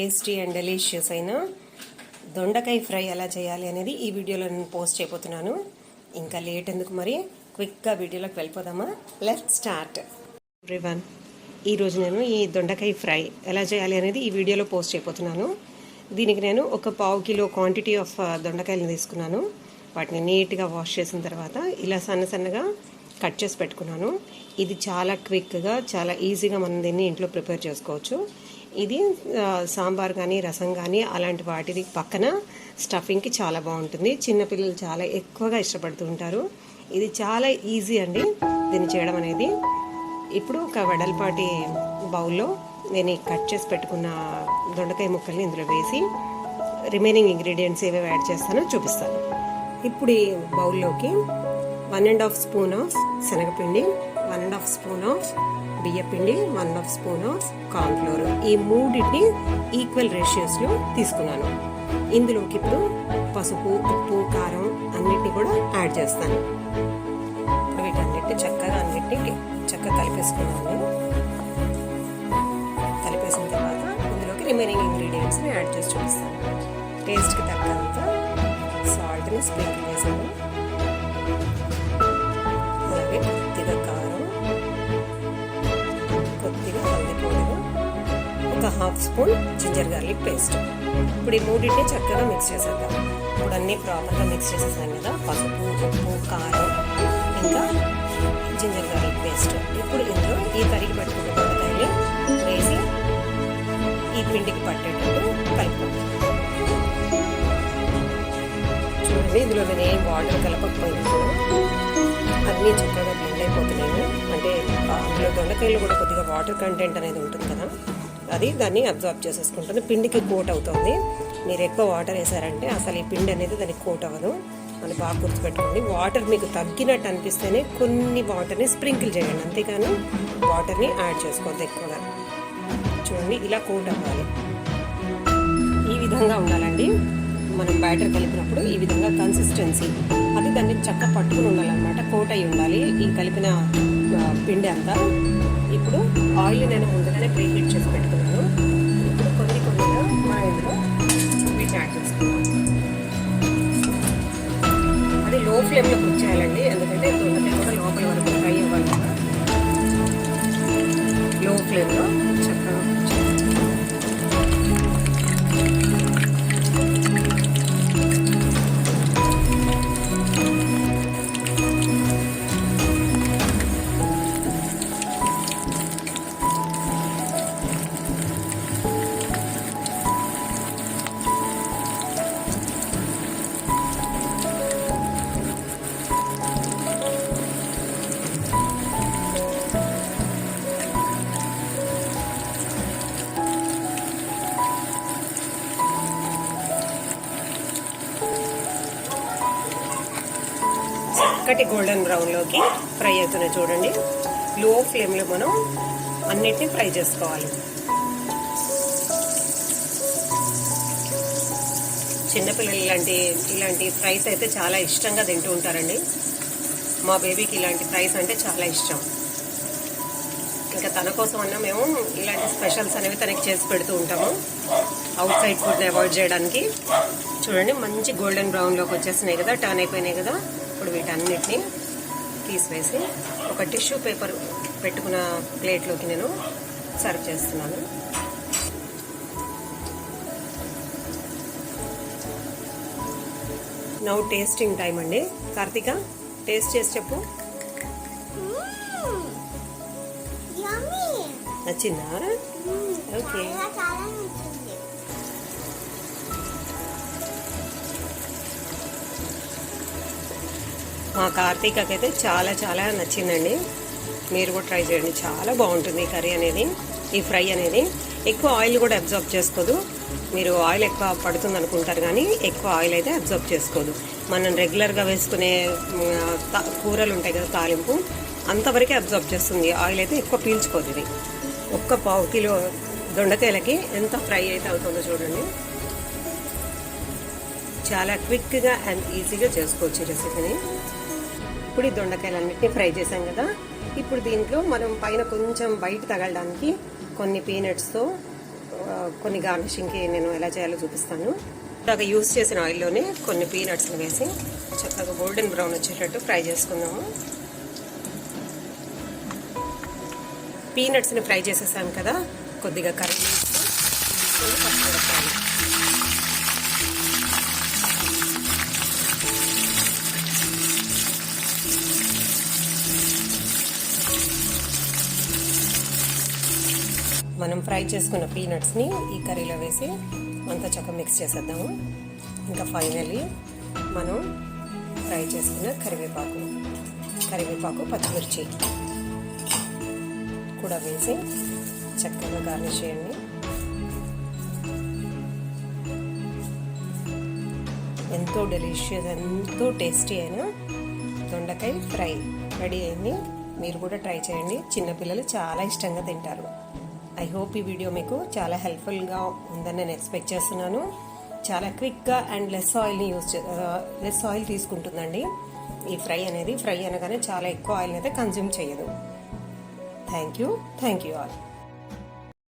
Tasty and delicious అయిన దొండకాయ fry ఎలా చేయాలి అనేది ఈ వీడియోలో నేను పోస్ట్ చేయబోతున్నాను. ఇంకా లేట్ ఎందుకు, మరి క్విక్గా వీడియోలోకి వెళ్ళిపోదామా? Let's start. ఎవ్రీవన్, ఈరోజు నేను ఈ దొండకాయ ఫ్రై ఎలా చేయాలి అనేది ఈ వీడియోలో పోస్ట్ చేయబోతున్నాను. దీనికి నేను ఒక 1/2 కిలో క్వాంటిటీ ఆఫ్ దొండకాయలను తీసుకున్నాను. వాటిని నీట్గా వాష్ చేసిన తర్వాత ఇలా సన్నగా కట్ చేసి పెట్టుకున్నాను. ఇది చాలా క్విక్గా, చాలా ఈజీగా మనం దీన్ని ఇంట్లో ప్రిపేర్ చేసుకోవచ్చు. ఇది సాంబార్ కానీ, రసం కానీ అలాంటి వాటికి పక్కన స్టఫింగ్కి చాలా బాగుంటుంది. చిన్నపిల్లలు చాలా ఎక్కువగా ఇష్టపడుతూ ఉంటారు. ఇది చాలా ఈజీ అండి దీన్ని చేయడం అనేది. ఇప్పుడు ఒక వెడల్పాటి బౌల్లో నేను కట్ చేసి పెట్టుకున్న దొండకాయ ముక్కల్ని ఇందులో వేసి రిమైనింగ్ ఇంగ్రీడియంట్స్ ఏవేవి యాడ్ చేస్తానో చూపిస్తాను. ఇప్పుడు ఈ బౌల్లోకి 1.5 స్పూన్ ఆఫ్ శనగపిండి, 1.5 స్పూన్ ఆఫ్ బియ్యపిండి, 1.5 స్పూన్ ఆఫ్ కార్న్ఫ్లోర్, ఈ మూడింటిని ఈక్వల్ రేషియోస్లో తీసుకున్నాను. ఇందులోకి ఇప్పుడు పసుపు, ఉప్పు, కారం అన్నిటిని కూడా యాడ్ చేస్తాను. ఇప్పుడు వీటన్నిటిని చక్కగా కలిపేసుకున్నాను. కలిపేసిన తర్వాత ఇందులోకి రిమైనింగ్ ఇంగ్రీడియంట్స్ని యాడ్ చేసి చూపిస్తాను. టేస్ట్కి తగ్గంత సాల్ట్ని స్ప్రింకిల్ చేసాను. అలాగే కొద్దిగా కారం, కొద్దిగా హల్దీ పౌడర్, ఒక 1/2 స్పూన్ జింజర్ గార్లిక్ పేస్ట్. ఇప్పుడు ఈ మూడింటిని చక్కగా మిక్స్ చేసేద్దాం. ఇప్పుడు అన్నీ ప్రాపర్గా మిక్స్ చేసేసాను కదా, పసుపు, ఉప్పు, కారం, ఇంకా జింజర్ గార్లిక్ పేస్ట్. ఇప్పుడు ఇందులో ఈ తరిగి పెట్టుకున్న దొండకాయని వేసి ఈ పిండికి పట్టేటట్టు కలుపుకుంటాం. చూడండి, ఇందులో నేను ఏం వాటర్ కలపకపోయింది, అన్నీ చక్కగా బ్లెండ్ అయిపోతున్నాయి. అంటే అందులో దొండకాయలు కూడా కొద్దిగా వాటర్ కంటెంట్ అనేది ఉంటుంది కదా, అది దాన్ని అబ్జార్బ్ చేసేసుకుంటుంది. పిండికి కోట్ అవుతుంది. మీరు ఎక్కువ వాటర్ వేసారంటే అసలు ఈ పిండి అనేది దానికి కోట్ అవ్వదు. అది బాగా గుర్తుపెట్టుకోండి. వాటర్ మీకు తగ్గినట్టు అనిపిస్తేనే కొన్ని వాటర్ని స్ప్రింకిల్ చేయండి, అంతేగాని వాటర్ని యాడ్ చేసుకోవద్దు ఎక్కువగా. చూడండి, ఇలా కోట్ అవ్వాలి. ఈ విధంగా ఉండాలండి. మనం బ్యాటర్ కలిపినప్పుడు ఈ విధంగా కన్సిస్టెన్సీ అది దాన్ని చక్కగా పట్టుకుని ఉండాలన్నమాట. కోట్ అయి ఉండాలి ఈ కలిపిన పిండి అంతా. ఇప్పుడు ఆయిల్ నేను ముందుగానే ప్రీ హీట్ చేసి పెట్టుకున్నాను. ఇప్పుడు కొద్దిగా మనం ఇందులో వీటిని యాడ్ చేసుకున్నాం. అది లో ఫ్లేమ్లో కుక్ చేయాలండి, ఎందుకంటే దొండకాయ కూడా లోపల వరకు ఫ్రై అవ్వాలి కదా. లో ఫ్లేమ్లో చక్కగా చక్కటి గోల్డెన్ బ్రౌన్లోకి ఫ్రై అవుతున్నాయి. చూడండి, లో ఫ్లేమ్లో మనం అన్నిటిని ఫ్రై చేసుకోవాలి. చిన్నపిల్లలు ఇలాంటి ఫ్రైస్ అయితే చాలా ఇష్టంగా తింటూ ఉంటారండి. మా బేబీకి ఇలాంటి ఫ్రైస్ అంటే చాలా ఇష్టం. ఇంకా తన కోసం అన్నా మేము ఇలాంటి స్పెషల్స్ అనేవి తనకి చేసి పెడుతూ ఉంటాము, అవుట్ సైడ్ ఫుడ్ని అవాయిడ్ చేయడానికి. చూడండి, మంచి గోల్డెన్ బ్రౌన్లోకి వచ్చేసినాయి కదా, టర్న్ అయిపోయినాయి కదా. ఇప్పుడు వీటన్నిటిని తీసివేసి ఒక టిష్యూ పేపర్ పెట్టుకున్న ప్లేట్లోకి నేను సర్వ్ చేస్తున్నాను. నౌ టేస్టింగ్ టైం అండి. కార్తిక, టేస్ట్ చేసి చెప్పు. నచ్చిందా? ఓకే. మా కార్తీకకి అయితే చాలా నచ్చిందండి. మీరు కూడా ట్రై చేయండి, చాలా బాగుంటుంది ఈ కర్రీ అనేది, ఈ ఫ్రై అనేది. ఎక్కువ ఆయిల్ కూడా అబ్జర్బ్ చేసుకోదు. మీరు ఆయిల్ ఎక్కువ పడుతుంది అనుకుంటారు, కానీ ఎక్కువ ఆయిల్ అయితే అబ్జర్బ్ చేసుకోదు. మనం రెగ్యులర్గా వేసుకునే కూరలు ఉంటాయి కదా, తాలింపు, అంతవరకే అబ్జర్బ్ చేస్తుంది. ఆయిల్ అయితే ఎక్కువ పీల్చుకోదు. ఇది ఒక్క 1/2 కిలో దొండకాయలకి ఎంత ఫ్రై అయితే అవుతుందో చూడండి. చాలా క్విక్గా అండ్ ఈజీగా చేసుకోవచ్చు ఈ రెసిపీని. ఇప్పుడు ఈ దొండకాయలన్నిటిని ఫ్రై చేసాం కదా, ఇప్పుడు దీంట్లో మనం పైన కొంచెం బయట తగలడానికి కొన్ని పీనట్స్తో కొన్ని గార్నిషింగ్కి నేను ఎలా చేయాలో చూపిస్తాను. ఇలాగ యూస్ చేసిన ఆయిల్లోనే కొన్ని పీనట్స్ని వేసి చక్కగా గోల్డెన్ బ్రౌన్ వచ్చేటట్టు ఫ్రై చేసుకుందాము. పీనట్స్ని ఫ్రై చేసేసాం కదా, కొద్దిగా కర్రీ మనం ఫ్రై చేసుకున్న పీనట్స్ని ఈ కర్రీలో వేసి అంతా చక్కగా మిక్స్ చేసేద్దాము. ఇంకా ఫైనల్లీ మనం ఫ్రై చేసుకున్న కరివేపాకు పచ్చిమిర్చి కూడా వేసి చక్కగా గార్నిష్ చేయండి. ఎంతో డెలిషియస్, ఎంతో టేస్టీ అయిన దొండకాయ ఫ్రై రెడీ అయింది. మీరు కూడా ట్రై చేయండి, చిన్నపిల్లలు చాలా ఇష్టంగా తింటారు. ఐ హోప్ ఈ వీడియో మీకు చాలా హెల్ప్ఫుల్గా ఉందని నేను ఎక్స్పెక్ట్ చేస్తున్నాను. చాలా క్విక్గా అండ్ లెస్ ఆయిల్ తీసుకుంటుందండి ఈ ఫ్రై అనేది. ఫ్రై అనగానే చాలా ఎక్కువ ఆయిల్ అయితే కన్జ్యూమ్ చేయదు. Thank you all.